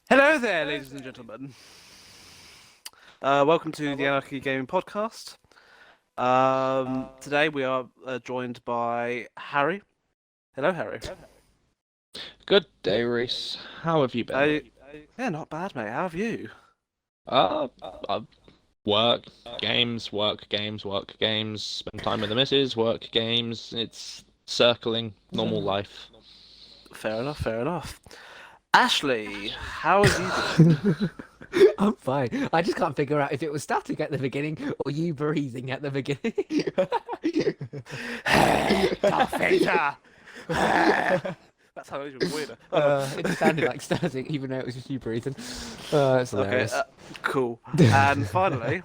Hello there, ladies and gentlemen. Welcome to the Anarky Gaming Podcast. Today we are joined by Harry. Hello, Harry. Good day, Reece. How have you been? Yeah, not bad, mate. How have you? Uh, uh, work, games, work, games, work, games, spend time with the missus, work, games. It's circling normal life. Fair enough, fair enough. Ashley, how have you been? I'm fine. I just can't figure out if it was static at the beginning or you breathing at the beginning. Darth Vader! That's how it was weirder. It just sounded like static, even though it was just you breathing. It's Okay, hilarious. cool. And finally,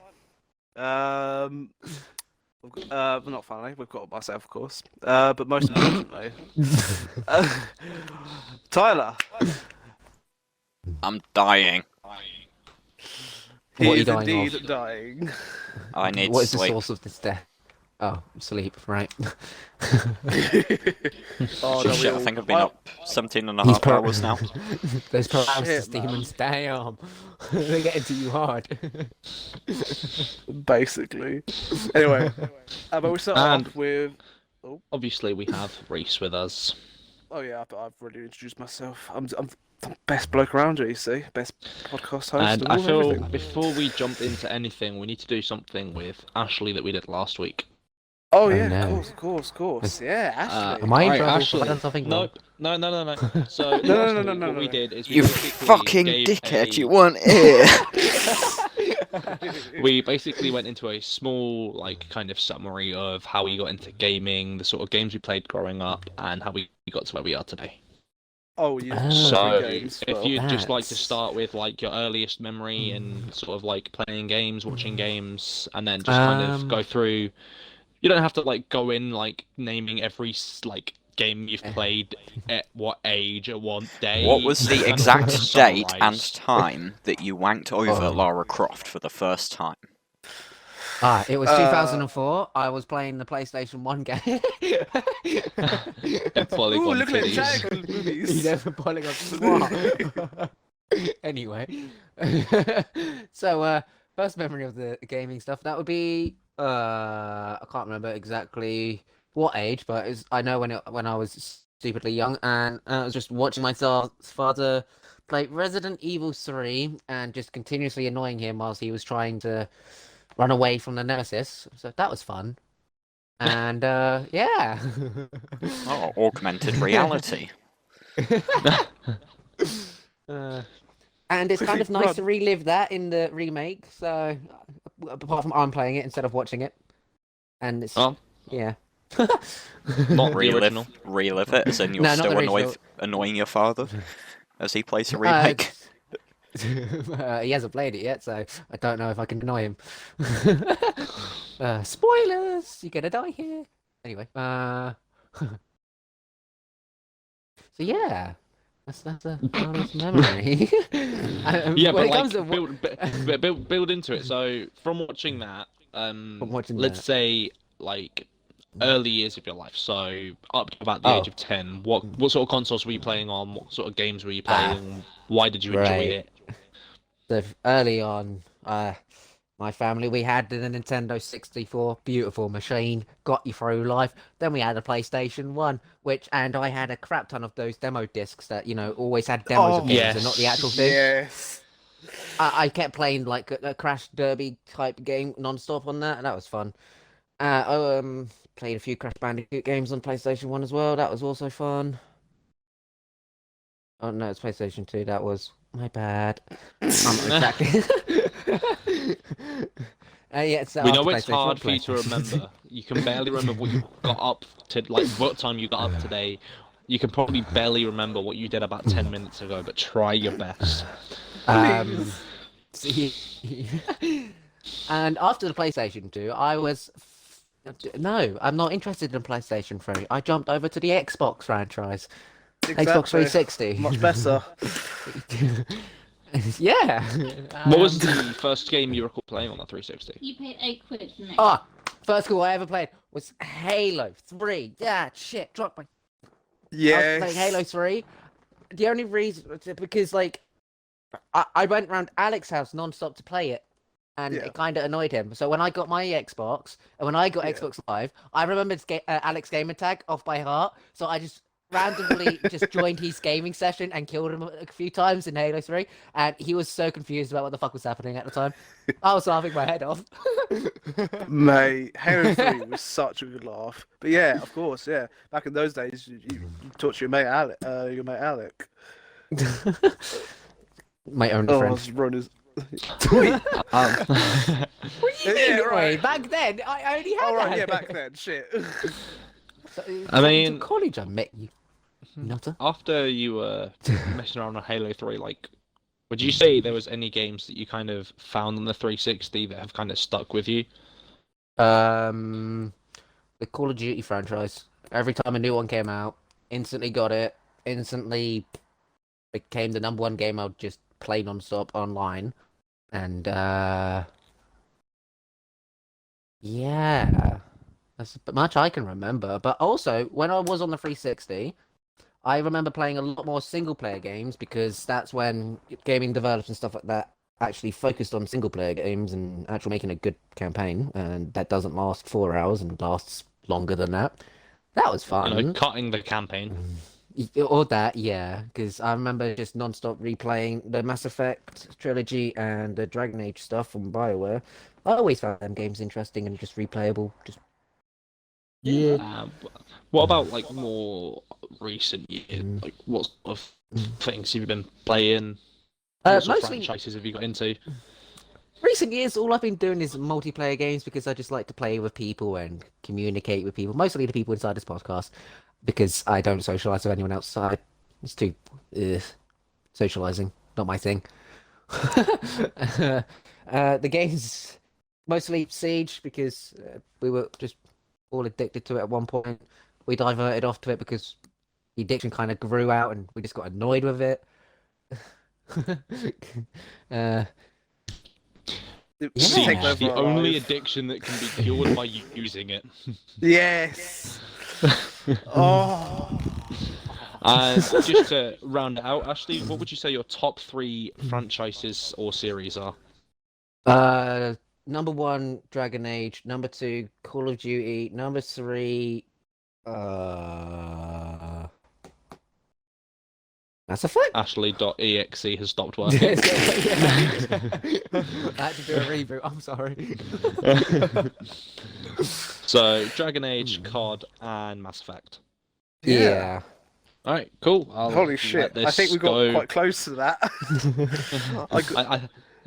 not finally, we've got myself, of course. But most importantly, Tyler. I'm dying. He What are you is dying indeed of? dying. I need What is the sleep. source of this death? Oh, sleep, right. Oh, no, Shit, I think I've been well, up 17 and a He's half hours now. Those paralysis Shit, man. demons, damn. They're getting to you hard. Basically. Anyway, but we start And- off with. Obviously, we have Reece with us. Oh yeah, I've already introduced myself. I'm the best bloke around here. You see, best podcast host. And and I all feel everything. before we jump into anything, we need to do something with Ashley that we did last week. Oh Oh, yeah, no. of course. Yeah, Ashley. Am I in Alright, trouble? Ashley. Have I done something No, wrong? no. So last no, week, no, what we no. did is we You basically fucking gave dickhead, a- you weren't here. We basically went into a small, kind of summary of how we got into gaming, the sort of games we played growing up, and how we got to where we are today. Oh yeah. Oh. So, games. if you'd just like to that's- start with your earliest memory and sort of playing games, watching games, and then just kind of go through. You don't have to go in naming every game you've played at what age at what day. What was You the can kind of exact date and summarise. time that you wanked over Oh. Lara Croft for the first time? It was 2004. I was playing the PlayStation 1 game. Polygon Ooh, look at titties. that You movies. never pulling up smart. Anyway, so first memory of the gaming stuff that would be I can't remember exactly what age, but I know when I was stupidly young, and I was just watching my father play Resident Evil 3 and just continuously annoying him whilst he was trying to run away from the nemesis. So that was fun. And yeah. Oh, augmented reality. And it's kind of nice Run. to relive that in the remake. So, apart from I'm playing it instead of watching it, and it's Oh, yeah. not the Relive, original. relive it, as in you're No, not still the original. annoying your father as he plays a remake. He hasn't played it yet, so I don't know if I can annoy him. Spoilers! You're gonna die here. Anyway, so yeah, that's a honest memory. Yeah, when but it comes to build into it. So from watching that, From watching let's that. say early years of your life. So up to about the age Oh. of 10, what sort of consoles were you playing on? What sort of games were you playing? Why did you enjoy right. it? So early on, my family, we had the Nintendo 64, beautiful machine, got you through life. Then we had a PlayStation 1, and I had a crap ton of those demo discs that, always had demos of Oh, games and not the actual thing. Yes. I kept playing like a Crash Derby type game non-stop on that, and that was fun. I played a few Crash Bandicoot games on PlayStation 1 as well, that was also fun. Oh no, it's PlayStation 2, that was my bad. Exactly. Yeah, so We know after it's PlayStation 1, hard for you to PlayStation. remember. You can barely remember what you got up to, what time you got up today. You can probably barely remember what you did about 10 minutes ago, but try your best. See- and after the PlayStation 2, I was no, I'm not interested in PlayStation 3. I jumped over to the Xbox franchise, Xbox 360. Much better. Yeah. What was the first game you recall playing on the 360? You paid £8, didn't you? Ah, first cool I ever played was Halo 3. Yeah, shit, dropped my. I was playing Yes. Halo 3. The only reason because I went round Alex's house non-stop to play it, and Yeah. it kind of annoyed him. So when I got my Xbox, and when I got Yeah. Xbox Live, I remembered Alex gamer tag off by heart. So I just randomly just joined his gaming session and killed him a few times in Halo 3, and he was so confused about what the fuck was happening at the time. I was laughing my head off. Mate, Halo 3 was such a good laugh. But yeah, of course, yeah. Back in those days, you talked to your mate Alec. My only Oh, friend. it's Rona's. What do you mean? Yeah, right. Back then, I only had Oh, right, that. yeah, back then, shit. So, I mean- college, I met you. Nutter. After you were messing around on Halo 3, like, would you say there was any games that you kind of found on the 360 that have kind of stuck with you? The Call of Duty franchise. Every time a new one came out, instantly got it. Instantly became the #1 game I would just play non-stop online. And yeah, that's much I can remember. But also, when I was on the 360, I remember playing a lot more single-player games because that's when gaming developers and stuff like that actually focused on single-player games and actually making a good campaign, and that doesn't last 4 hours and lasts longer than that. That was fun. You know, cutting the campaign. Or that, yeah, because I remember just non-stop replaying the Mass Effect trilogy and the Dragon Age stuff from BioWare. I always found them games interesting and just replayable. Just What about like more recent years? Like what sort of things have you been playing? What sort of mostly franchises have you got into? recent years, all I've been doing is multiplayer games because I just like to play with people and communicate with people. Mostly the people inside this podcast because I don't socialize with anyone outside. It's too socializing, not my thing. The games mostly Siege because we were just all addicted to it at one point. We diverted off to it because the addiction kind of grew out and we just got annoyed with it. Siege, Yeah. the only addiction that can be cured by using it. Yes. Oh. And just to round it out, Ashley, what would you say your top 3 franchises or series are? #1, Dragon Age. #2, Call of Duty. #3, Mass Effect. Ashley.exe has stopped working. I had to do a reboot. I'm sorry. So, Dragon Age, COD, and Mass Effect. Yeah. Alright, cool. Holy shit! I think we got quite close to that.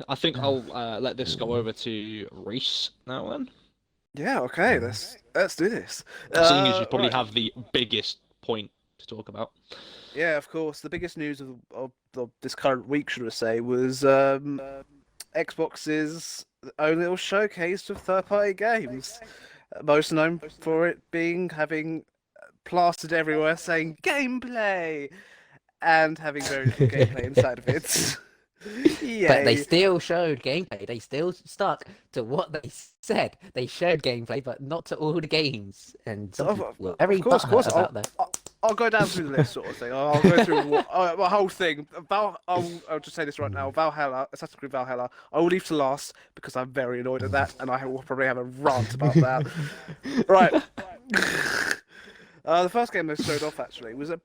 I think I'll let this go over to Reece now then. Yeah. Okay. Let's do this. Seeing as you probably right. have the biggest point to talk about. Yeah, of course. The biggest news of this current week, should I say, was Xbox's own little showcase of third-party games. Most known for it having plastered everywhere saying gameplay and having very little gameplay inside of it. Yay. But they still showed gameplay. They still stuck to what they said. They showed gameplay, but not to all the games. And some people were very butthurt about that. I'll go down through the list, sort of thing. I'll go through the whole thing. I'll just say this right now. Valhalla, Assassin's Creed Valhalla, I will leave to last because I'm very annoyed at that, and I will probably have a rant about that. Right. The first game they showed off actually was a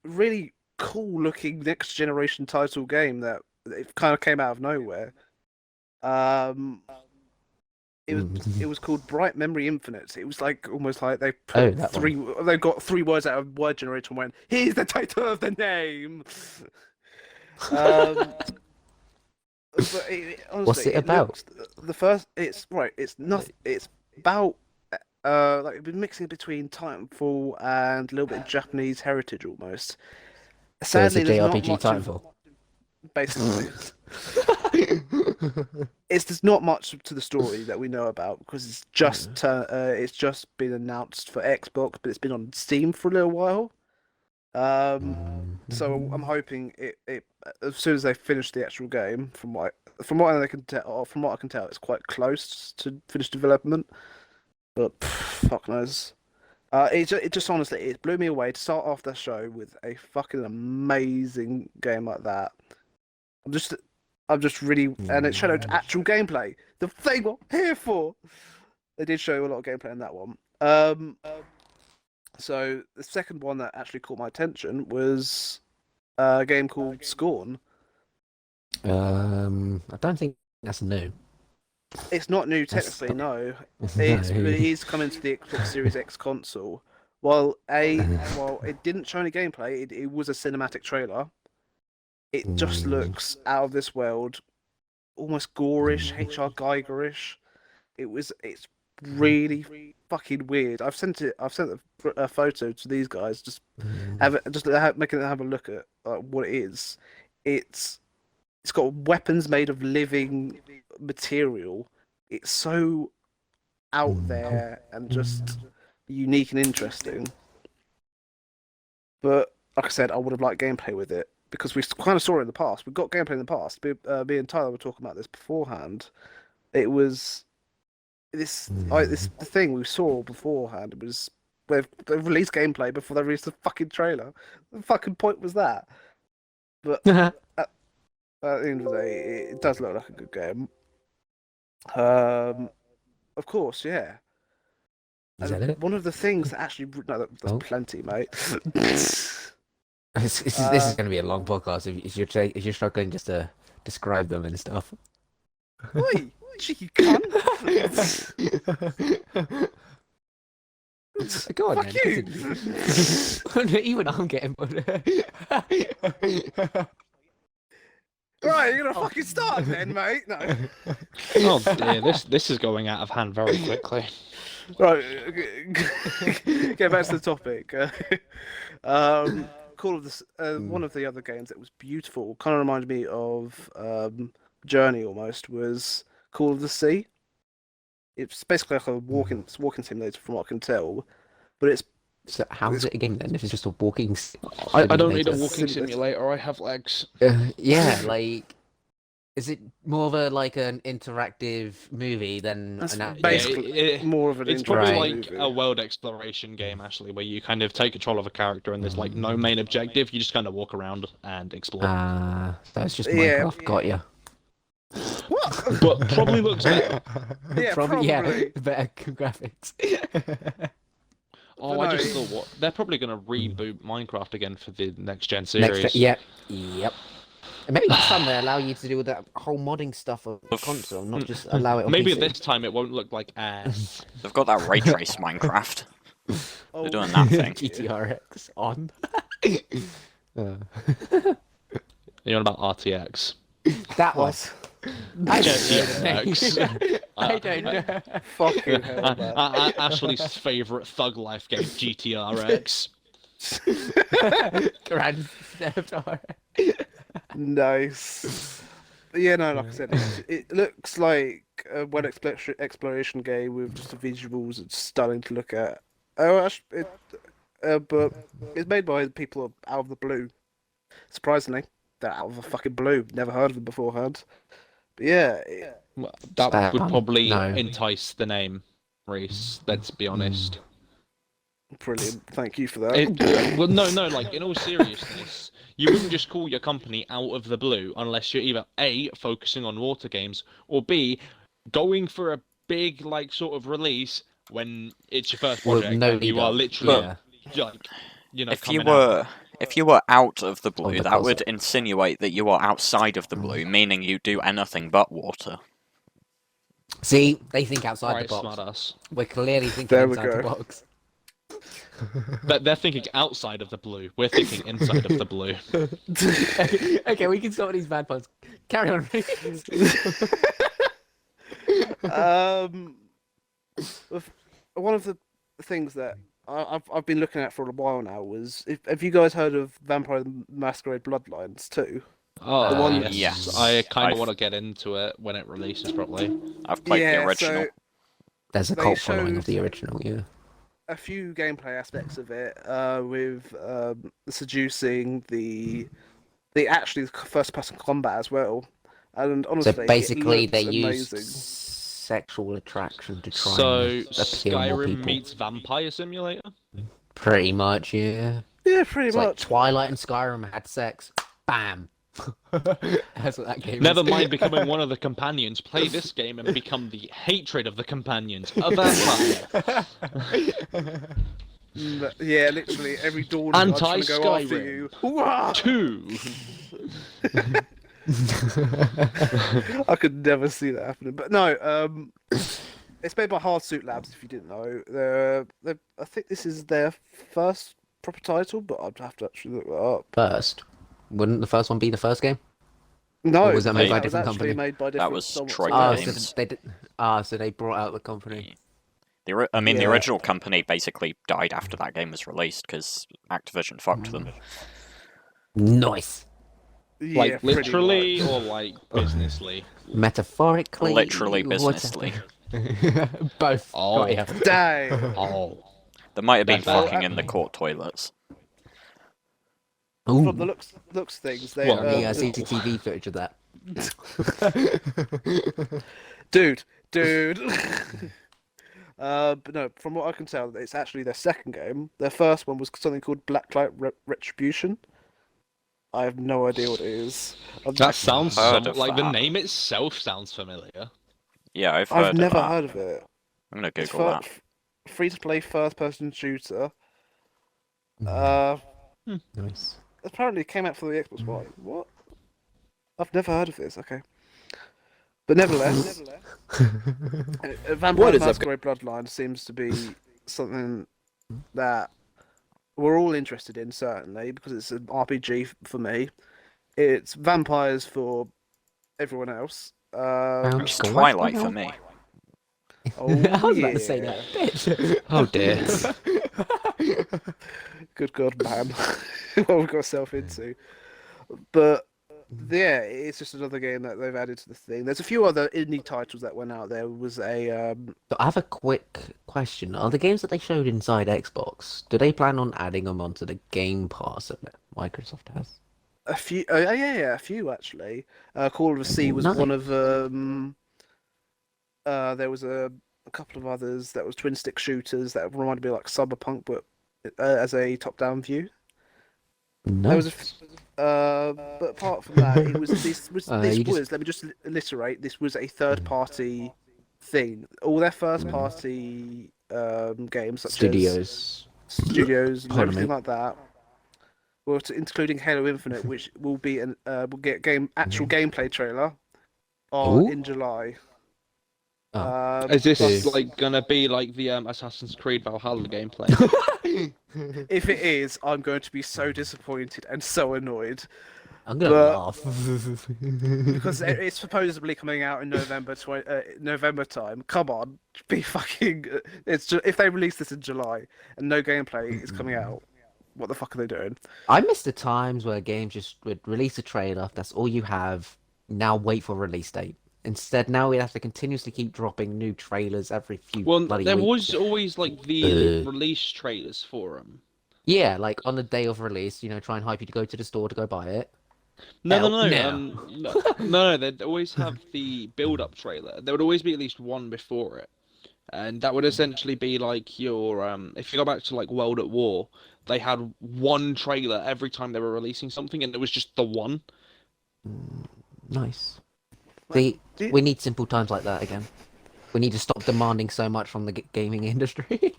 really cool-looking next-generation title game that it kind of came out of nowhere. It was called Bright Memory Infinite. It was like almost like they put they got 3 words out of word generator and went, "Here's the title of the name." But honestly, What's it about? It's nothing. It's about like it's been mixing between Titanfall and a little bit of Japanese heritage almost. So it's a Sadly, there's not JRPG much Titanfall. basically. There's not much to the story that we know about because it's just been announced for Xbox, but it's been on Steam for a little while. So I'm hoping it as soon as they finish the actual game, from what I can tell, it's quite close to finished development. But fuck knows. It just honestly, it blew me away to start off the show with a fucking amazing game like that. I'm just really, and it showed actual gameplay. The thing I'm here for. They did show a lot of gameplay in that one. So the second one that actually caught my attention was a game called Scorn. I don't think that's new. It's not new technically, no. It is coming to the Xbox Series X console. While it didn't show any gameplay, it was a cinematic trailer. It just looks out of this world, almost gore-ish, HR Geigerish. It's really fucking weird. I've sent a photo to these guys. Making them have a look at what it is. It's got weapons made of living material. It's so out there and just unique and interesting. But like I said, I would have liked gameplay with it because we kind of saw it in the past. We got gameplay in the past. Me and Tyler were talking about this beforehand. It was the thing we saw beforehand. It was they've released gameplay before they released the fucking trailer. The fucking point was that. But at the end of the day, it does look like a good game. Of course, yeah. Is that it? One of the things that actually that's plenty, mate. This is going to be a long podcast if you're struggling just to describe them and stuff. Oi, cheeky cunt! Go on, Fuck then. you! Even I'm getting bored. Right, you're gonna fucking start then, mate. No. Oh dear, this is going out of hand very quickly. Right, get back to the topic. Call of the one of the other games that was beautiful, kind of reminded me of Journey almost, was Call of the Sea. It's basically like a walking simulator from what I can tell, but it's. So how is it a game then? If it's just a walking. I don't need a walking simulator. I have legs. Yeah, like. Is it more of an interactive movie than basically more of an it's interactive probably movie. a world exploration game actually, where you kind of take control of a character and there's like no main objective. You just kind of walk around and explore. So it's just Minecraft. Got you. What? But probably looks better. Yeah, Probably. Yeah, probably. better graphics. Oh, But I just no. thought they're probably going to reboot Minecraft again for the next gen series. Yep. And maybe next time they allow you to do that whole modding stuff on the console, not just allow it on Maybe PC. this time it won't look like ass. They've got that ray trace Minecraft. Oh, They're doing that thing. GTRX on. You're on about RTX. That was. I GTRX. I don't know. fucking hell, man. Ashley's favourite thug life game, GTRX. Grand Theft Auto. Nice. But yeah, no, like I said, it looks like a web exploration game with just the visuals it's stunning to look at. But it's made by people out of the blue. Surprisingly, they're out of the fucking blue. Never heard of them beforehand. But yeah, Well, that would probably No. entice the name, Reece. Let's be honest. brilliant. Thank you for that. Well, no, like in all seriousness, you wouldn't just call your company out of the blue unless you're either A, focusing on water games, or B, going for a big like sort of release when it's your first Well, project no and you lead are up. literally Yeah. like, If you were out of the blue, the that would console. insinuate that you are outside of the blue, meaning you do anything but water. See, they think outside Right, the box. smartass. We're clearly thinking There we inside the go. box. But they're thinking outside of the blue. We're thinking inside of the blue. Okay, we can stop these bad puns. Carry on. One of the things that I've been looking at for a while now was have you guys heard of Vampire the Masquerade Bloodlines too? Oh, The one- yes. Yes. I kind of I've- want to get into it when it releases properly. I've played the Yeah, original. so There's a They cult following of showed- the original, yeah. a few gameplay aspects of it with seducing the actually first person combat as well. And honestly, So basically, it they looks use amazing. sexual attraction to try So and appeal more Skyrim people. meets Vampire Simulator. Pretty much, yeah. Yeah, pretty It's like much. Twilight and Skyrim had sex. Bam. That's what that game Never is. mind becoming one of the companions. Play this game and become the hatred of the companions. A vampire. Yeah, literally every dawn I'm trying to go after you. Two. I could never see that happening. But no, it's made by Hardsuit Labs. If you didn't know, I think this is their first proper title, but I'd have to actually look that up. First, wouldn't the first one be the first game? No, Or was that made by a was different actually company? made by different. That was someone- Troy someone Games. else. So they did. So they brought out the company. The Yeah. original company basically died after that game was released because Activision fucked them. Nice. Yeah, Like pretty literally much. or like businessly? Metaphorically. Literally, what's businessly. happening? Both. Oh. Got ya. Dang. Oh. They might have been That's fucking in the court toilets. Ooh. From the looks things, they What, The CCTV footage of that. dude. But no, from what I can tell, it's actually their second game. Their first one was something called Blacklight Retribution. I have no idea what it is. That sounds heard of like the that. name itself sounds familiar. Yeah, I've heard I've never of that. heard of it. I'm gonna It's Google that. free-to-play first-person shooter. Nice. Apparently it came out for the Xbox One. What? I've never heard of this. Okay. But nevertheless, Vampire What is that? Masquerade Bloodline seems to be something that we're all interested in, certainly, because it's an RPG for me. It's vampires for everyone else. It's Twilight for me. Oh, I was about to say that. Bitch. Oh dear. Good God, man. What we've got ourselves into. But yeah, it's just another game that they've added to the thing. There's a few other indie titles that went out. There was a So I have a quick question. Are the games that they showed inside Xbox, do they plan on adding them onto the Game Pass that Microsoft has? few. Yeah, a few actually. Call of the Sea was Nice. one of them. There was a couple of others that was twin stick shooters that reminded me of like Cyberpunk, but as a top-down view. No. There was but apart from that, it was this was You this just- was. Let me just alliterate. This was a third-party thing. All their first-party games, such Studios. as studios and Pardon everything me. like that, well, including Halo Infinite, which will be will get actual gameplay trailer Ooh. in July. Oh. Is this Yes. like gonna be like the Assassin's Creed Valhalla gameplay? If it is, I'm going to be so disappointed and so annoyed I'm gonna But- laugh. because it's supposedly coming out in November time. Come on, be fucking. If they release this in July and no gameplay is coming out, what the fuck are they doing? I miss the times where games just would release a trailer, that's all you have, now wait for release date. Instead, now we have to continuously keep dropping new trailers every few Well, bloody there weeks. was always like the Uh. release trailers for them. Yeah, like on the day of release, try and hype you to go to the store to go buy it. No, Hell, no. They'd always have the build-up trailer. There would always be at least one before it, and that would essentially be like your if you go back to like World at War, they had one trailer every time they were releasing something, and it was just the one. Nice. See, do you- we need simple times like that again. We need to stop demanding so much from the gaming industry.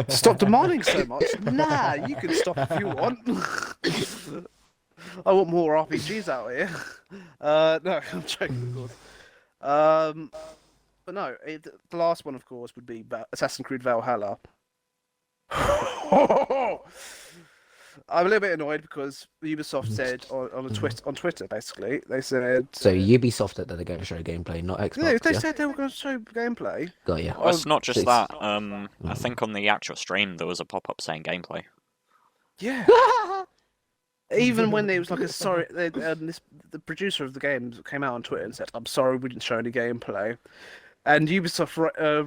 Stop demanding so much. Nah, you can stop if you want. I want more RPGs out here. No, I'm joking, of course. But no, the last one, of course, would be Assassin's Creed Valhalla. I'm a little bit annoyed because Ubisoft said on Twitter, basically, they said. So Ubisoft that they're going to show gameplay, not Xbox. Yeah, they yeah? said they were going to show gameplay. Got ya. Well, it's not just please. that. I think on the actual stream there was a pop-up saying gameplay. Yeah. Even when there was like a sorry, the producer of the game came out on Twitter and said, "I'm sorry, we didn't show any gameplay," and Ubisoft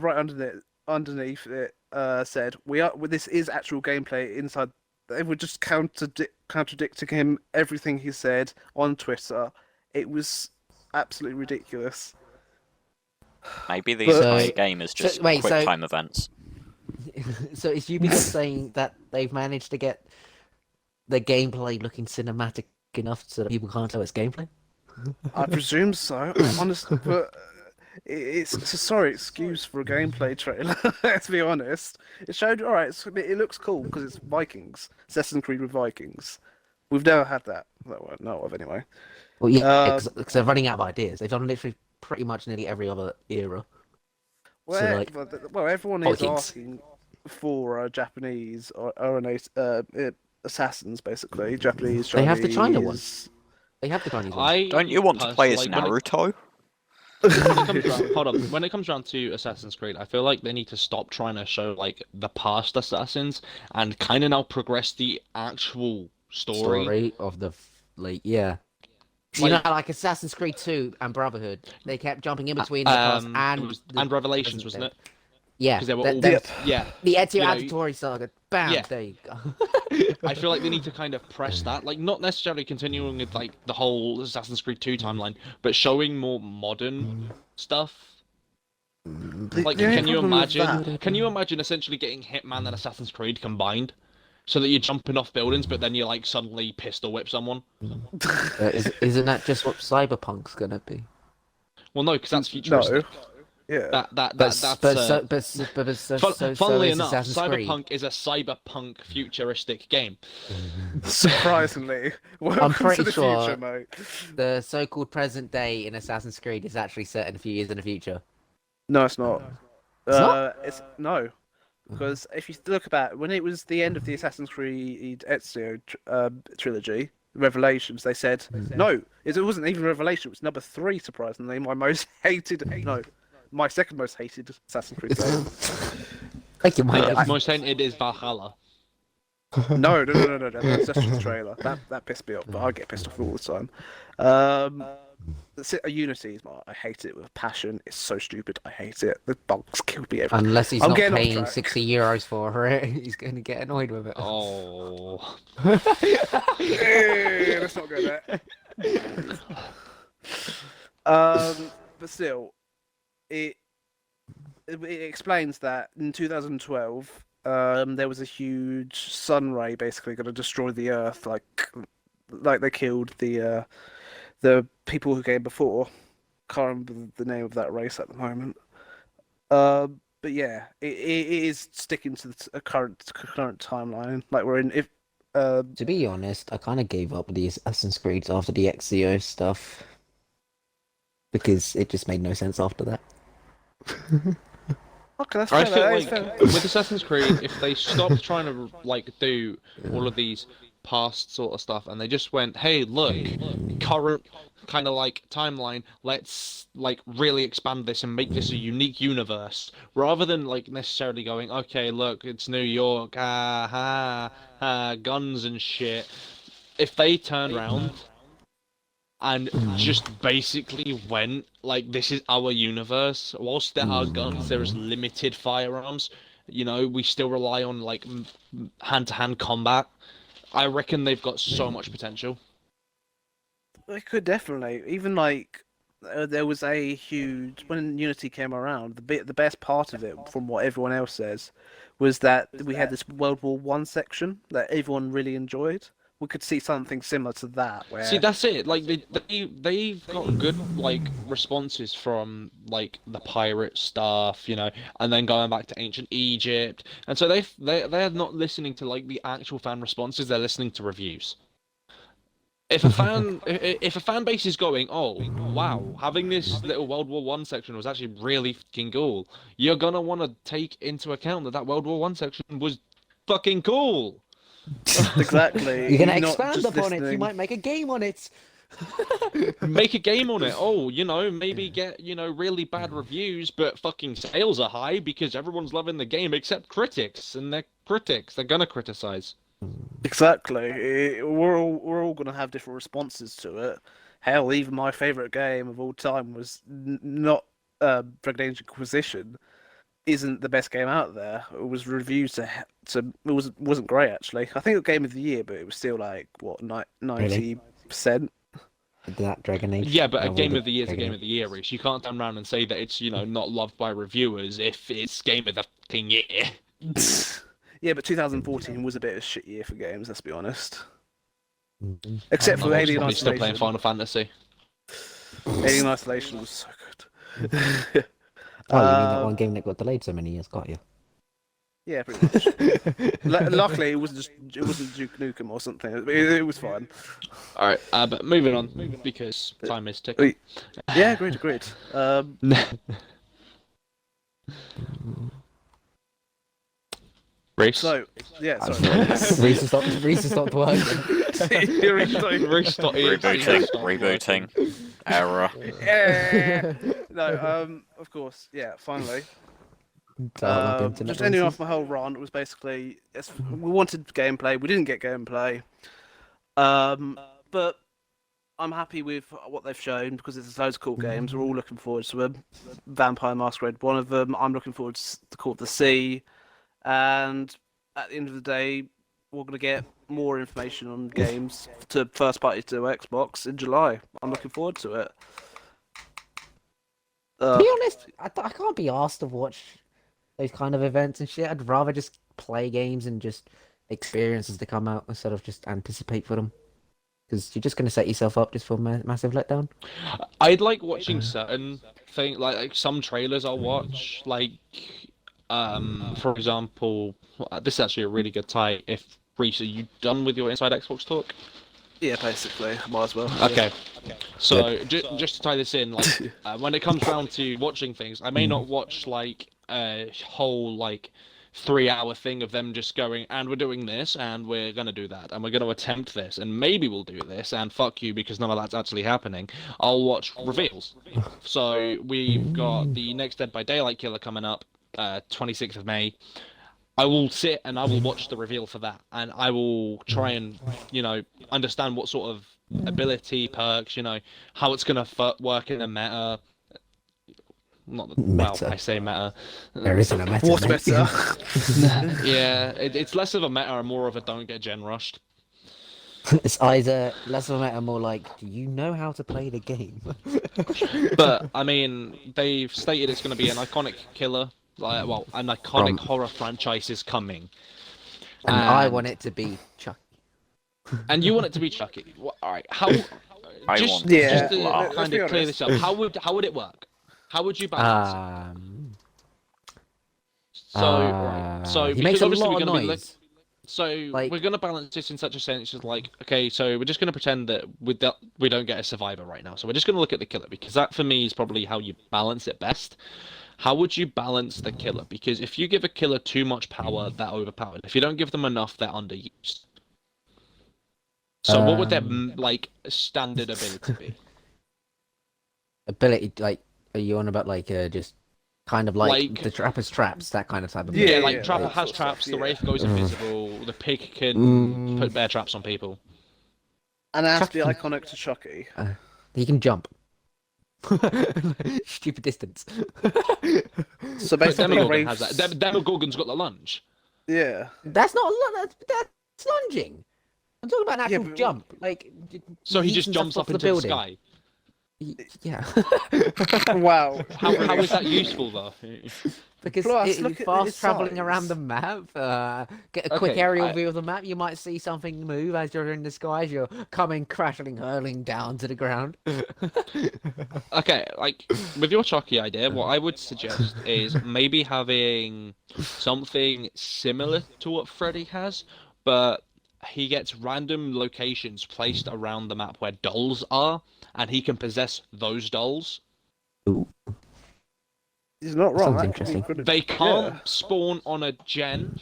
right underneath it said, This is actual gameplay inside." They were just contradicting him everything he said on Twitter. It was absolutely ridiculous. Maybe the But- entire So- game is just wait, quick so- time events. So is Ubisoft saying that they've managed to get the gameplay looking cinematic enough so that people can't tell it's gameplay? I presume so. Honestly, but it's a sorry excuse for a gameplay trailer. Let's be honest. It showed all right. It looks cool because it's Vikings, Assassin's Creed with Vikings. We've never had that I know of anyway. Well, yeah, because they're running out of ideas. They've done literally pretty much nearly every other era. Well, like, well, everyone is Vikings. asking for Japanese or assassins, basically Japanese. Chinese. They have the China one. They have the Chinese one. Don't you want to play as personally, Naruto? Hold on. When it comes around to Assassin's Creed, I feel like they need to stop trying to show like the past assassins and kind of now progress the actual story. Of the yeah. You know, like Assassin's Creed 2 and Brotherhood, they kept jumping in between the past and Revelations, wasn't it? Yeah, Because they were all yeah. The Ezio You know, Auditore saga. Bam! yeah. There you go. I feel like they need to kind of press that, like not necessarily continuing with like the whole Assassin's Creed 2 timeline, but showing more modern stuff. Like, can you imagine? Can you imagine essentially getting Hitman and Assassin's Creed combined, so that you're jumping off buildings, but then you like suddenly pistol whip someone? Isn't that just what Cyberpunk's gonna be? Well, no, because that's futuristic. No. Yeah. Funnily enough, Assassin's Creed. Cyberpunk is a cyberpunk futuristic game. Surprisingly, welcome I'm pretty to the sure future, mate. the so-called present day in Assassin's Creed is actually set in a few years in the future. No, it's not. not? It's no, because if you look about when it was the end of the Assassin's Creed Ezio trilogy, Revelations, they said no. It wasn't even Revelation. It was number 3, surprisingly. My most hated. No, my second most hated Assassin's Creed game. Like your mind up. Most hated is Valhalla. No. That's just a trailer. That pissed me off, but I get pissed off all the time. Unity is I hate it with passion. It's so stupid. I hate it. The bugs killed me. Unless he's I'm not getting off paying track. 60 euros for it, he's going to get annoyed with it. Oh. Hey, let's not go there. But still, it explains that in 2012, there was a huge sun ray basically going to destroy the Earth, like they killed the people who came before. Can't remember the name of that race at the moment. But yeah, it is sticking to the current timeline. Like we're in if. To be honest, I kind of gave up with the Assassin's Creed after the XCO stuff. Because it just made no sense after that. Okay, that's I fair. feel like with Assassin's Creed, if they stopped trying to like do all of these past sort of stuff, and they just went, "Hey, look, current kind of like timeline. Let's like really expand this and make this a unique universe," rather than like necessarily going, "Okay, look, it's New York, guns and shit." If they turn around and just basically went like, "This is our universe. Whilst there are guns, there is limited firearms. You know, we still rely on like hand-to-hand combat." I reckon they've got so much potential. They could definitely. Even like there was a huge when Unity came around. The best part of it, from what everyone else says, was that we had this World War One section that everyone really enjoyed. We could see something similar to that. Where See, that's it. Like they've got good like responses from like the pirate stuff, you know, and then going back to ancient Egypt, and so they're not listening to like the actual fan responses. They're listening to reviews. If a fan base is going, "Oh wow, having this little World War One section was actually really fucking cool," you're gonna want to take into account that World War One section was fucking cool. Exactly. You're going to not expand just upon it. You listening. might make a game on it. Make a game on it. Oh, you know, maybe get, you know, really bad reviews, but fucking sales are high because everyone's loving the game except critics, and they're critics. They're gonna criticize. Exactly. We're all gonna have different responses to it. Hell, even my favorite game of all time was not Dragon Age Inquisition. Isn't the best game out there. It was reviewed to it wasn't great actually. I think it was Game of the Year, but it was still like what 90%. That Dragon Age. Yeah, but a Game of the Year is a Game of the Year, Reece. You can't turn around and say that it's, you know, not loved by reviewers if it's Game of the fucking Year. Yeah, but 2014 was a bit of a shit year for games. Let's be honest. Except I'm for Alien probably still playing Isolation. Final Fantasy. Alien Isolation was so good. Oh, you mean that one game that got delayed so many years? Got you. Yeah, pretty much. Luckily, it wasn't Duke Nukem or something. It was fine. All right, but moving on because time is ticking. Yeah, agreed. Reece. So, yeah, sorry. Reece stopped working. Rebooting. Error. No, of course, yeah, finally. Internet Just ending nonsense. off my whole rant was basically, we wanted gameplay, we didn't get gameplay. But I'm happy with what they've shown because there's loads of cool games. We're all looking forward to them. Vampire Masquerade, one of them. I'm looking forward to the Call of the Sea. And at the end of the day, we're going to get more information on games to first party to Xbox in July. I'm looking forward to it. To be honest, I can't be asked to watch those kind of events and shit. I'd rather just play games and just experience as they come out instead of just anticipate for them. Because you're just going to set yourself up just for massive letdown. I'd like watching certain things, like some trailers I'll watch, like, for example, this is actually a really good tie. If Reece, are you done with your Inside Xbox talk? Yeah, basically, might as well. Okay. So just to tie this in, like when it comes down to watching things, I may not watch like a whole like 3-hour thing of them just going, and we're doing this, and we're gonna do that, and we're gonna attempt this, and maybe we'll do this, and fuck you because none of that's actually happening. I'll watch reveals. So we've got the next Dead by Daylight killer coming up, 26th of May. I will sit and I will watch the reveal for that, and I will try and, understand what sort of ability, perks, how it's gonna work in a meta. Well, I say meta. There isn't a meta. What's mate. better? Yeah, it's less of a meta and more of a don't get gen rushed. It's either less of a meta, more like, do you know how to play the game? But I mean, they've stated it's going to be an iconic killer. An iconic horror franchise is coming. And I want it to be Chucky. And you want it to be Chucky. Well, all right. How? Just Yeah, to let's kind be of clear honest. this up. How would it work? How would you balance it? So he because makes a obviously lot we're of going to be noise. we're going to balance this in such a sense as like, okay, so we're just going to pretend that we don't get a survivor right now. So we're just going to look at the killer because that for me is probably how you balance it best. How would you balance the killer? Because if you give a killer too much power, they're overpowered. If you don't give them enough, they're underused. So what would their like standard ability be? Ability, like, are you on about like just kind of like the Trapper's traps, that kind of type of? Yeah, ability? like Trapper has traps. The Wraith goes invisible. The pig can put bear traps on people. And it has to be iconic to Chucky. He can jump. Stupid distance. So But basically, Demogorgon has that. Demogorgon's got the lunge. Yeah. That's not that's lunging. I'm talking about an actual but- jump. Like, So he yeets just himself jumps off up into the sky. Yeah. Wow. How is that useful though? Because Plus, look at fast his traveling size. around the map, get a quick Okay, aerial view of the map, you might see something move as you're in the sky, as you're coming crashing, hurling down to the ground. Okay, like with your Chucky idea, what I would suggest is maybe having something similar to what Freddy has, but he gets random locations placed around the map where dolls are, and he can possess those dolls. He's not wrong. Sounds that could be interesting. good. They can't Yeah. spawn on a gen,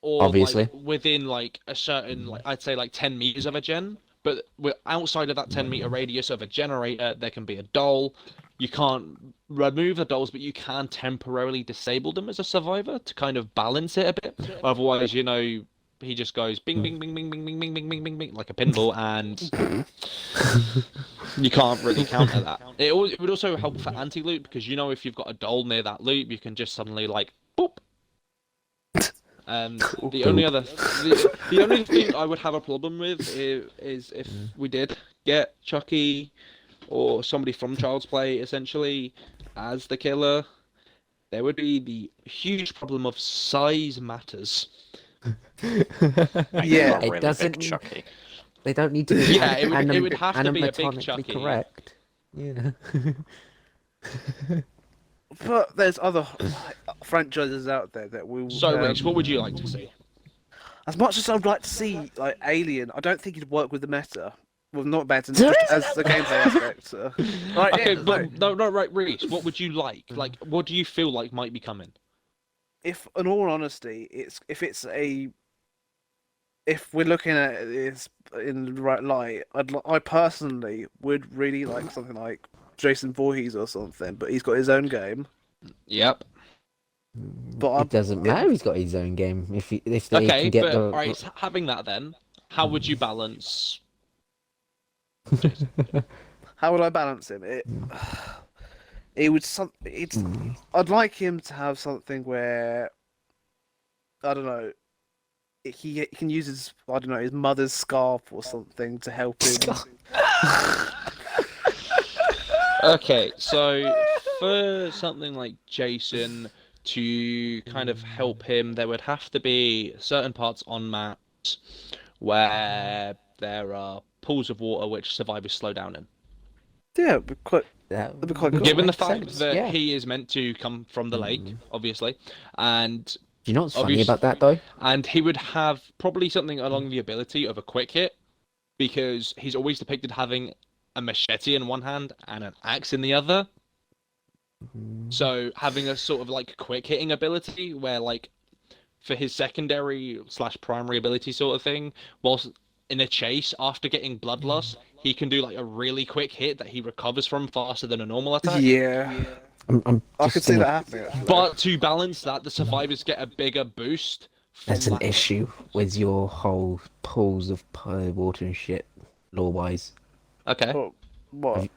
or Obviously. like, within like a certain, like I'd say like 10 meters of a gen. But we're outside of that 10-meter radius of a generator. There can be a doll. You can't remove the dolls, but you can temporarily disable them as a survivor to kind of balance it a bit. Otherwise, he just goes bing, bing, bing, bing, bing, bing, bing, bing, bing, bing, bing, like a pinball, and you can't really counter that. It would also help for anti-loot, because if you've got a doll near that loot, you can just suddenly like, boop. The only thing I would have a problem with is if we did get Chucky or somebody from Child's Play essentially as the killer, there would be the huge problem of size matters. Yeah. Really It doesn't. big Chucky. They don't need to be Yeah, it would have to be a big animatronically Chucky. correct. You know. But there's other franchises out there that will. So, Reece, what would you like to see? As much as I'd like to see like Alien, I don't think it'd work with the meta. Well, not meta, There just is as the gameplay aspect. Like, Okay, yeah, but no, right, Reece, what would you like? Like, what do you feel like might be coming? if, in all honesty, if we're looking at this in the right light, I personally would really like something like Jason Voorhees or something, but he's got his own game. Yep. But It doesn't matter. He's got his own game. If they Okay, can get but the alright, so having that then, how would you balance? how would I balance him? It would I'd like him to have something where I don't know. He can use his his mother's scarf or something to help him. Okay, so for something like Jason to kind of help him, there would have to be certain parts on maps where there are pools of water which survivors slow down in. Yeah, it'd be quite that be quite cool. Given the makes fact sense, that yeah. he is meant to come from the lake, obviously, and Do you know what's funny obvious- about that though? and he would have probably something along the ability of a quick hit, because he's always depicted having a machete in one hand and an axe in the other. So having a sort of like quick hitting ability where like for his secondary / primary ability sort of thing, whilst in a chase after getting blood loss, he can do like a really quick hit that he recovers from faster than a normal attack. Yeah, I'm I just could see gonna- that happening. Actually. But to balance that, the survivors get a bigger boost. From That's an that. issue with your whole pools of water and shit, law-wise. Okay. What?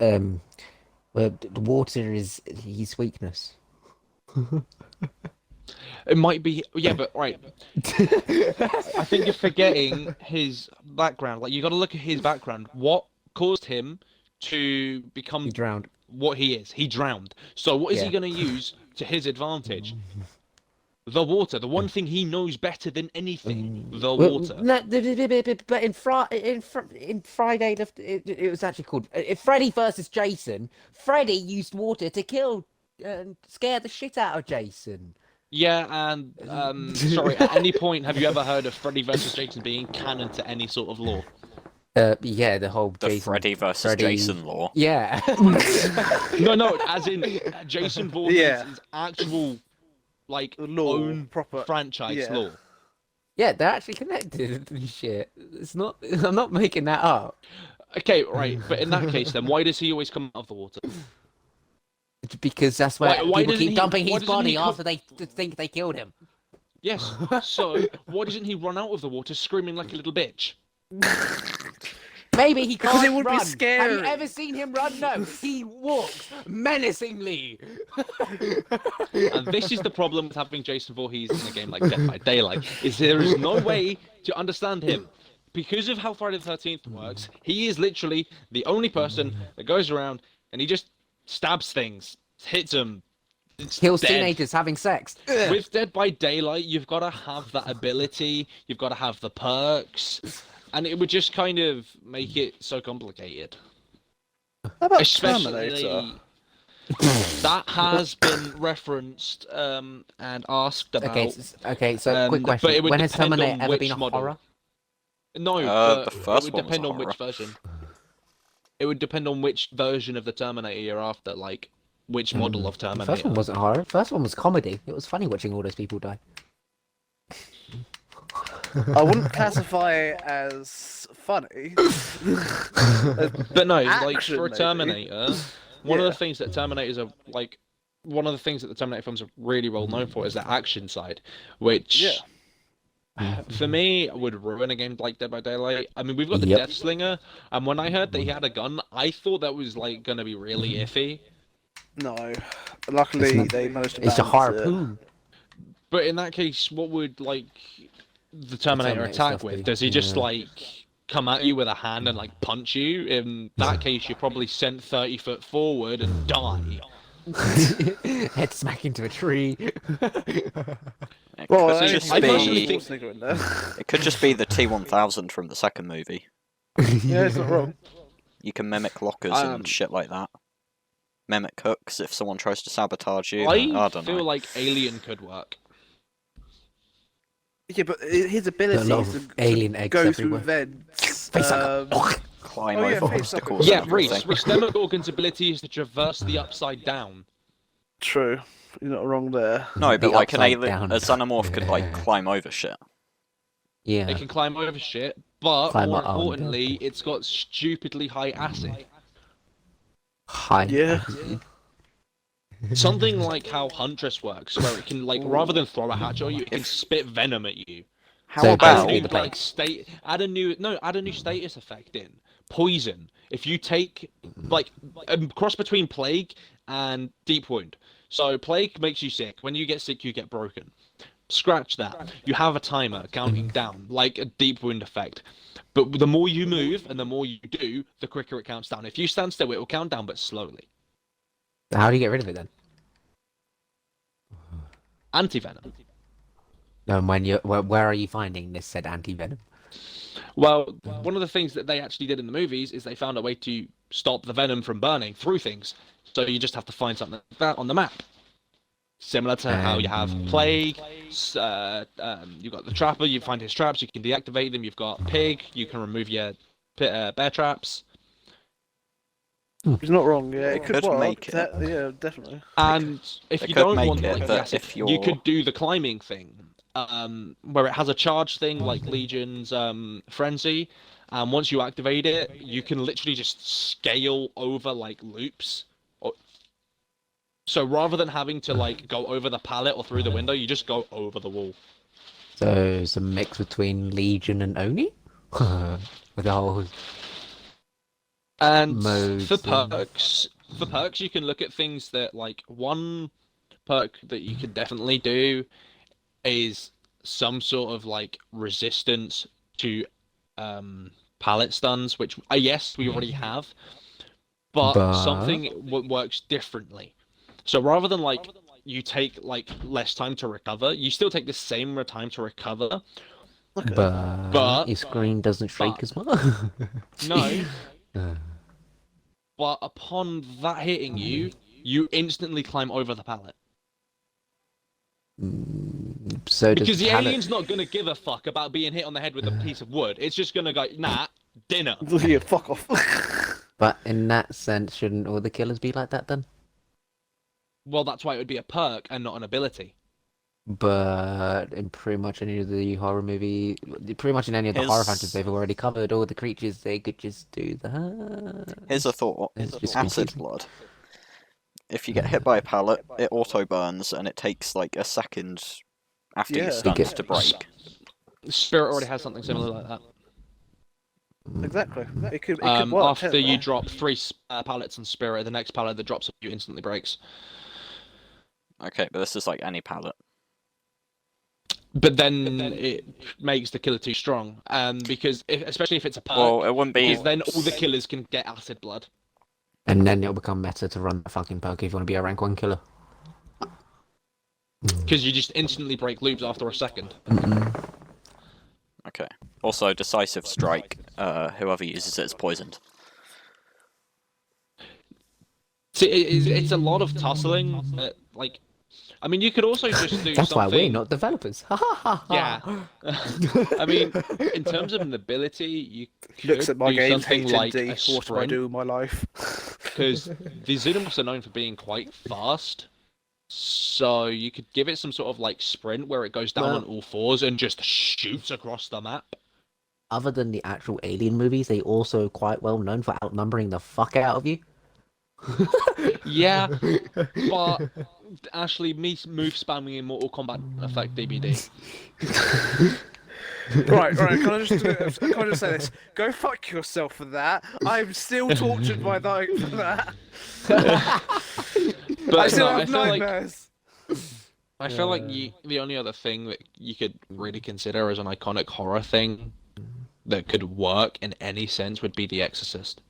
Well, the water is his weakness. It might be, yeah, but right. I think you're forgetting his background. Like, you got to look at his background. What caused him to become He drowned. what he is? He drowned. So what is he Yeah. going to use to his advantage? The water. The one thing he knows better than anything. The water. No, but in Friday, it was actually called Freddy versus Jason. Freddy used water to kill and scare the shit out of Jason. Yeah, and sorry. At any point, have you ever heard of Freddy versus Jason being canon to any sort of law? Yeah, the whole The Jason, Freddy versus Freddy- Jason law. Yeah. No, as in Jason Voorhees' Yeah. actual like Law, own proper franchise yeah. law. Yeah, they're actually connected and shit. It's not. I'm not making that up. Okay, right, but in that case, then why does he always come out of the water? It's because that's where Why people doesn't keep he- dumping why his doesn't he body co- after they think they killed him. Yes. So why doesn't he run out of the water screaming like a little bitch? Maybe he can't Because it would be run. Have scary. you ever seen him run? No, he walks menacingly. And this is the problem with having Jason Voorhees in a game like Dead by Daylight, is there is no way to understand him. Because of how Friday the 13th works, he is literally the only person that goes around and he just stabs things, hits them. Kills dead. teenagers having sex. With Dead by Daylight, you've got to have that ability, you've got to have the perks, and it would just kind of make it so complicated. How about Especially Terminator? that has been referenced and asked about. Okay, so quick but question: it would when has depend on Terminator ever which been a model. horror? No, The but first it would one was depend a on which horror. version. It would depend on which version of the Terminator you're after, like which model of The Terminator. first one wasn't horror. First one was comedy. It was funny watching all those people die. I wouldn't classify it as funny. But no, like Action, for a maybe. Terminator, one of Yeah. the things that Terminators are like, one of the things that the Terminator films are really well known for is their action side, which for me would ruin a game like Dead by Daylight. I mean, we've got the Yep. Death Slinger, and when I heard that he had a gun, I thought that was like gonna be really iffy. No, luckily not- they managed to It's a balance it. harpoon. But in that case, what would like the Terminator Terminator attack stuff with? be? Does he just Yeah. like come at you with a hand and like punch you? In that case, you're probably sent 30 foot forward and die. Head smack into a tree. It Well, could I see, just I be. personally think- Schwarzenegger in there. It could just be the T1000 from the second movie. Yeah, it's not wrong. You can mimic lockers and shit like that. Mimic hooks if someone tries to sabotage you. I don't feel know. like Alien could work. Yeah, but his ability lot is of to alien eggs go through everywhere. vents. Climb Oh, yeah, over face up. obstacles. Yeah, and everything. Reece Demogorgon's ability is to traverse the upside down. True. You're not wrong there. No, but The like upside a down. xenomorph could like climb over shit. Yeah. It can climb over shit, but Climb more up on importantly, it's got stupidly high acid. Hi. Yeah. Something like how Huntress works, where it can, like, rather than throw a hatchet at you, it can spit venom at you. How So Add a about basically new, the plague. like, add a new status effect in. Poison. If you take, like, a cross between plague and deep wound. So plague makes you sick. When you get sick, you get broken. Scratch that. You have a timer counting down, like a deep wound effect. But the more you move and the more you do, the quicker it counts down. If you stand still, it will count down, but slowly. How do you get rid of it then? Anti-venom. And when you where are you finding this said anti-venom? Well, one of the things that they actually did in the movies is they found a way to stop the venom from burning through things. So you just have to find something like that on the map. Similar to how you have plague, you've got the trapper, you find his traps, you can deactivate them. You've got pig, you can remove your bear traps. He's not wrong. Yeah, it could Could work. make it. Yeah, definitely. And if They you could don't make want it like that the if you you're- could do the climbing thing, where it has a charge thing like Legion's frenzy, and once you activate it, you can literally just scale over like loops. So rather than having to like go over the pallet or through the window, you just go over the wall. So it's a mix between Legion and Oni? With the whole And modes for and- perks, you can look at things that like one perk that you can definitely do is some sort of like resistance to pallet stuns, which yes, we already have, but something works differently. So rather than like you take like less time to recover, you still take the same time to recover. But your screen doesn't shake as well. No. But upon that hitting you, you instantly climb over the pallet. So Because the pallet... alien's not gonna give a fuck about being hit on the head with a piece of wood. It's just gonna go, nah, dinner. Yeah, fuck off. But in that sense, shouldn't all the killers be like that then? Well, that's why it would be a perk and not an ability. But in pretty much any of the horror movie, pretty much in any of the horror franchises, they've already covered all the creatures. They could just do that. Here's a thought. It's just Acid confusing. blood. If you get hit by a pallet, it auto burns and it takes like a second after Yeah. you stunned get- to break. Spirit already has something similar like that. Exactly. It could work. After you drop 3 pallets on Spirit, the next pallet that drops you instantly breaks. Okay, but this is like any pallet. But then it makes the killer too strong, because especially if it's a perk, Well, it wouldn't be. because then all the killers can get acid blood. And then it'll become meta to run the fucking perk if you want to be a rank 1 killer. Because you just instantly break loops after a second. Okay. Also, decisive strike. Whoever uses it is poisoned. See, it's a lot of tussling. Like, I mean, you could also just do That's something. why we're not developers. Yeah. I mean, in terms of an ability, you could Looks at my do games something like HND. a What do I sprint, do with my life? because the Xenomorphs are known for being quite fast. So you could give it some sort of like sprint where it goes down Well- on all fours and just shoots across the map. Other than the actual Alien movies, they also quite well known for outnumbering the fuck out of you. Yeah, but actually, me move spamming in Mortal Kombat affect DBD. Right. Can I just say this? Go fuck yourself for that. I'm still tortured by that for that. But I still no, have nightmares. I feel like the only other thing that you could really consider as an iconic horror thing that could work in any sense would be The Exorcist.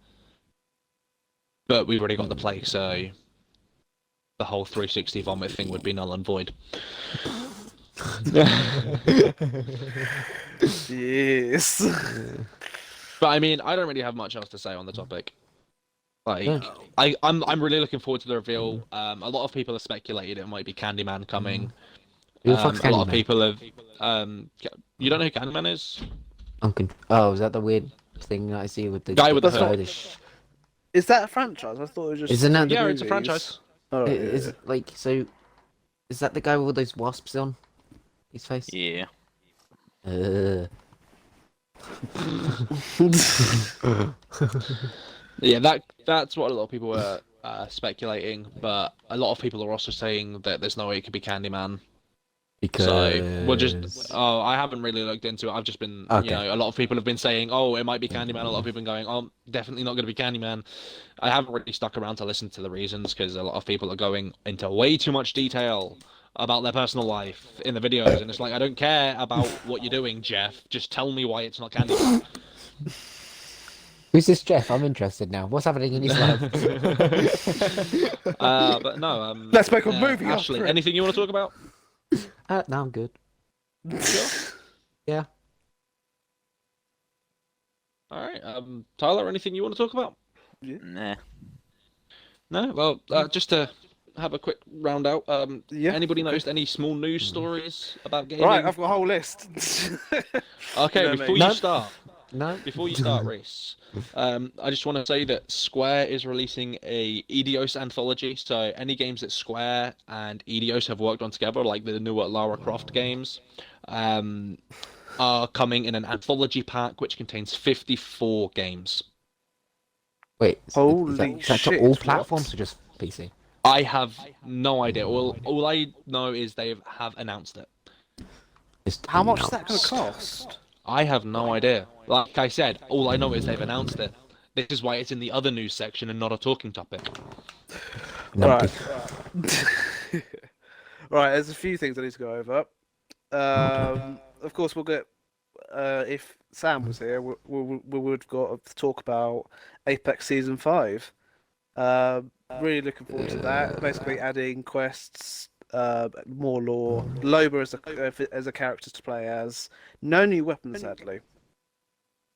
But we've already got the plague, so the whole 360 vomit thing would be null and void. Yes. But I mean, I don't really have much else to say on the topic. Like, Yeah. I'm really looking forward to the reveal. A lot of people have speculated it might be Candyman coming. Who the fuck's A lot of Candyman? people have. You don't know who Candyman is? Oh, is that the weird thing that I see with the Guy with the That's not- hood. Is that a franchise? I thought it was just. Isn't that the Yeah, it's a movies. franchise. Oh, yeah, Is yeah. like so? Is that the guy with all those wasps on his face? Yeah. Yeah, that's what a lot of people were speculating, but a lot of people are also saying that there's no way it could be Candyman. Because So we'll just. Oh, I haven't really looked into it. I've just been. Okay. You know, a lot of people have been saying, "Oh, it might be Candyman." A lot of people have been going, "Oh, definitely not going to be Candyman." I haven't really stuck around to listen to the reasons because a lot of people are going into way too much detail about their personal life in the videos, and it's like I don't care about what you're doing, Jeff. Just tell me why it's not Candyman. Who's this Jeff? I'm interested now. What's happening in his life? But no. Let's make a movie Ashley, after it. anything you want to talk about? No, I'm good. Yeah. All right. Tyler, anything you want to talk about? Nah. No. Well, just to have a quick round out. Yeah. Anybody noticed any small news stories about gaming? Right, I've got a whole list. Okay, You know before me. you start, No. Reece, I just want to say that Square is releasing a Eidos anthology. So any games that Square and Eidos have worked on together, like the newer Lara Croft games, are coming in an anthology pack which contains 54 games. Wait. Holy is that to shit, all what? platforms or just PC? I have no idea. All I know is they have announced it. Just How much is that going to announced. cost? I have no idea. Like I said, all I know is they've announced it. This is why it's in the other news section and not a talking topic. No, Right. Right, there's a few things I need to go over. Of course, we'll get. If Sam was here, we would have got to talk about Apex Season 5. Really looking forward to that. Basically, adding quests, more lore, Loba as a character to play as. No new weapons, sadly.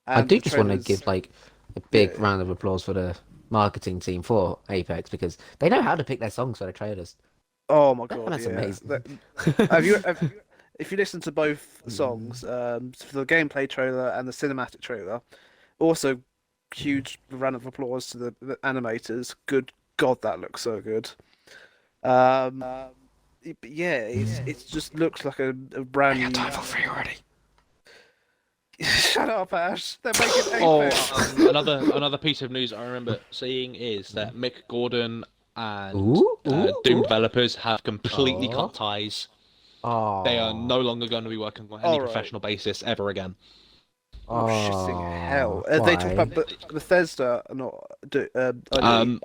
I And do the just want to trailers- give like a big Yeah. round of applause for the marketing team for Apex because they know how to pick their songs for the trailers. Oh my god, That's yeah. amazing. If you listen to both songs, for the gameplay trailer and the cinematic trailer, also huge round of applause to the animators. Good God, that looks so good. But yeah, it just looks like a brand new. free already. Shut up, Ash. They're making Oh, Apex. another piece of news I remember seeing is that Mick Gordon and Ooh, Doom developers have completely Oh. cut ties. Oh, They are no longer going to be working on any Alright. professional basis ever again. Oh, shitting hell. They talk about Bethesda, not.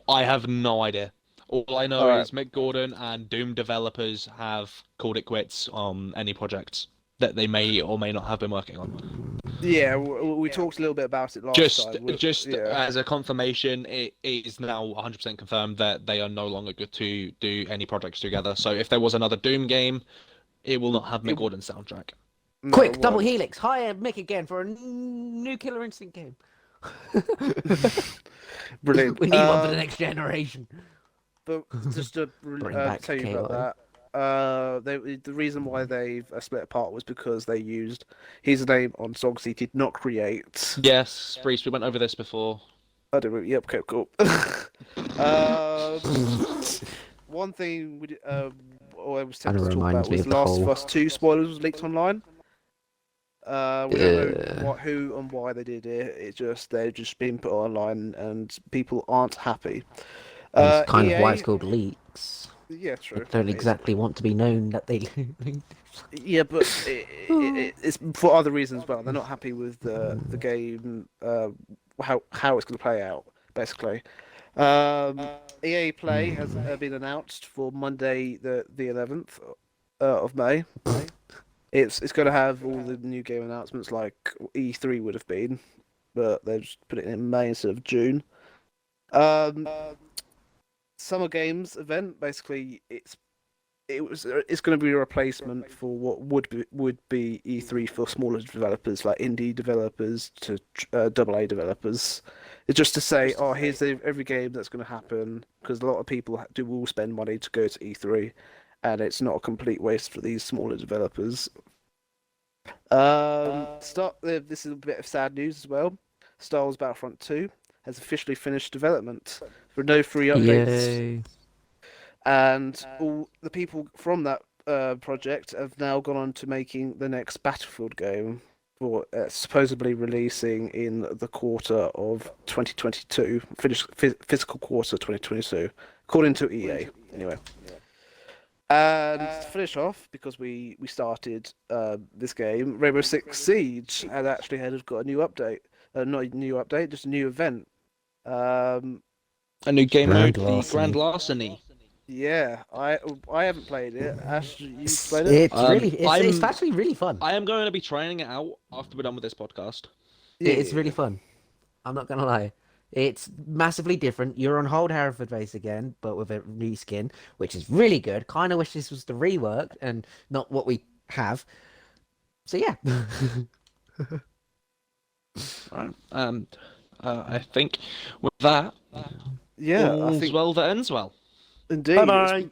I have no idea. All I know Alright. is Mick Gordon and Doom developers have called it quits on any projects that they may or may not have been working on. Yeah, we talked a little bit about it last time. Yeah. As a confirmation, it is now 100% confirmed that they are no longer good to do any projects together. So if there was another Doom game, it will not have Mick Gordon's soundtrack. No, quick it double won't. helix, hire Mick again for a new Killer Instinct game. Brilliant. We need one for the next generation. But just to Bring back tell you about KO. that, the reason why they've split apart was because they used his name on songs he did not create. Yes, Reece, we went over this before. I don't know. Yep. Okay. Cool. One thing we did, or I was tempted to Kinda talk reminds about me was of the Last of whole- Us 2 spoilers was leaked online. We don't know who and why they did it. They've just been put online, and people aren't happy. That's kind of why EA it's called leaks. Yeah, They true. don't exactly want to be known that they. Yeah, but it's for other reasons as well. They're not happy with the game, how it's going to play out, basically. EA Play has been announced for Monday, the 11th of May. It's going to have all the new game announcements like E3 would have been, but they've just put it in May instead of June. Summer Games event, basically, it's going to be a replacement for what would be E3 for smaller developers like indie developers to AA developers. It's just to say, oh, here's every game that's going to happen because a lot of people will spend money to go to E3, and it's not a complete waste for these smaller developers. This is a bit of sad news as well. Star Wars Battlefront 2 has officially finished development for no free updates. Yay. And all the people from that project have now gone on to making the next Battlefield game, for supposedly releasing in the quarter of 2022, physical quarter 2022, according to EA. Anyway, and to finish off, because we started this game, Rainbow Six Siege had got a new update. Not a new update, just a new event. A new game mode, the Grand Larceny. Yeah, I haven't played it. Ash, you played it? It's actually really fun. I am going to be trying it out after we're done with this podcast. Yeah. It's really fun. I'm not gonna lie. It's massively different. You're on Hold Hereford base again, but with a reskin, which is really good. Kind of wish this was the rework and not what we have. So yeah. Right. I think with that, Yeah, I all's think well that ends well. indeed. Bye-bye.